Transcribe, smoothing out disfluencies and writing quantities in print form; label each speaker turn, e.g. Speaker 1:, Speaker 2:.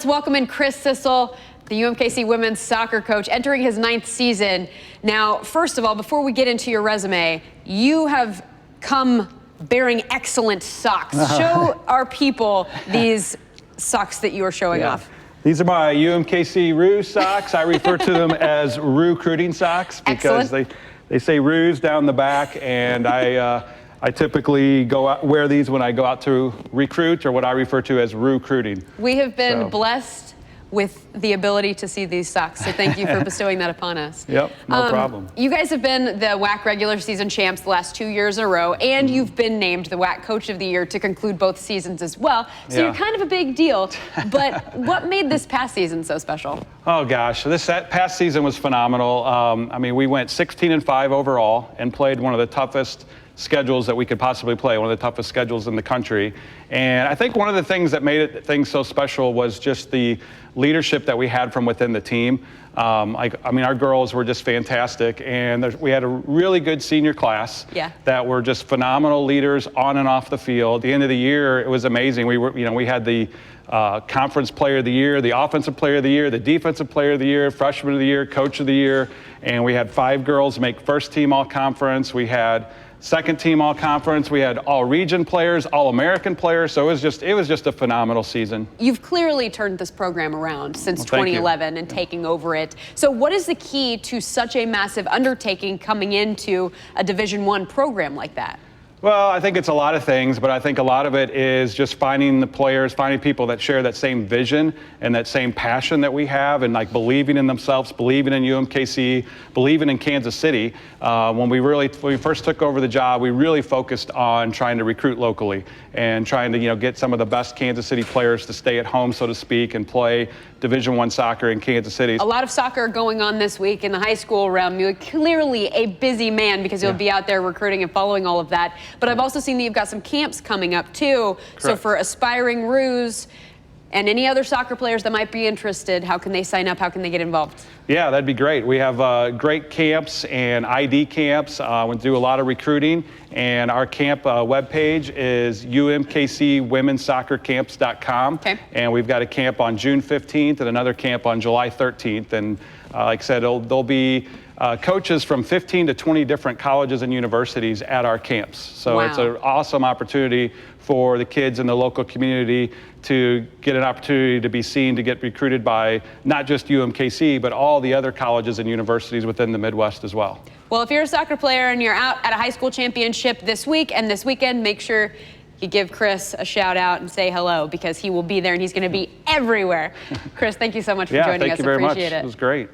Speaker 1: Let's welcome in Chris Cissell, the UMKC women's soccer coach, entering his 9th season. Now, first of all, before we get into your resume, you have come bearing excellent socks. Show our people these socks that you are showing off.
Speaker 2: These are my UMKC Ruse socks. I refer to them as recruiting socks because they say Ruse down the back, and I typically wear these when I go out to recruit, or what I refer to as recruiting.
Speaker 1: We have been blessed with the ability to see these socks, so thank you for bestowing that upon us.
Speaker 2: Yep, no problem.
Speaker 1: You guys have been the WAC regular season champs the last 2 years in a row, and you've been named the WAC Coach of the Year to conclude both seasons as well, so you're kind of a big deal. But what made this past season so special?
Speaker 2: Oh gosh, that past season was phenomenal. I mean, we went 16-5 overall and played one of the toughest schedules that we could possibly play, one of the toughest schedules in the country. And I think one of the things that made things so special was just the leadership that we had from within the team. I mean, our girls were just fantastic, and we had a really good senior class that were just phenomenal leaders on and off the field. At the end of the year, it was amazing. We had the Conference Player of the Year, the Offensive Player of the Year, the Defensive Player of the Year, Freshman of the Year, Coach of the Year, and we had 5 girls make first team all-conference. We had second team all-conference. We had all-region players, all-American players. So it was just a phenomenal season.
Speaker 1: You've clearly turned this program around since 2011 and taking over it. So what is the key to such a massive undertaking coming into a Division I program like that?
Speaker 2: Well, I think it's a lot of things, but I think a lot of it is just finding the players, finding people that share that same vision and that same passion that we have, and like believing in themselves, believing in UMKC, believing in Kansas City. When we first took over the job, we really focused on trying to recruit locally and trying to get some of the best Kansas City players to stay at home, so to speak, and play Division I soccer in Kansas City.
Speaker 1: A lot of soccer going on this week in the high school realm. You're clearly a busy man because you'll be out there recruiting and following all of that. But I've also seen that you've got some camps coming up too. Correct. So for aspiring Ruse and any other soccer players that might be interested, how can they sign up? How can they get involved? Yeah,
Speaker 2: that'd be great. We have great camps and ID camps. We do a lot of recruiting, and our camp webpage is umkcwomensoccercamps.com. Okay. And we've got a camp on June 15th and another camp on July 13th. And like I said, there'll be coaches from 15 to 20 different colleges and universities at our camps. So it's an awesome opportunity for the kids in the local community to get an opportunity to be seen, to get recruited by not just UMKC, but all the other colleges and universities within the Midwest as well.
Speaker 1: Well, if you're a soccer player and you're out at a high school championship this week and this weekend, make sure you give Chris a shout out and say hello, because he will be there and he's going to be everywhere. Chris, thank you so much for joining us.
Speaker 2: Thank you very much.
Speaker 1: Appreciate it.
Speaker 2: It was great.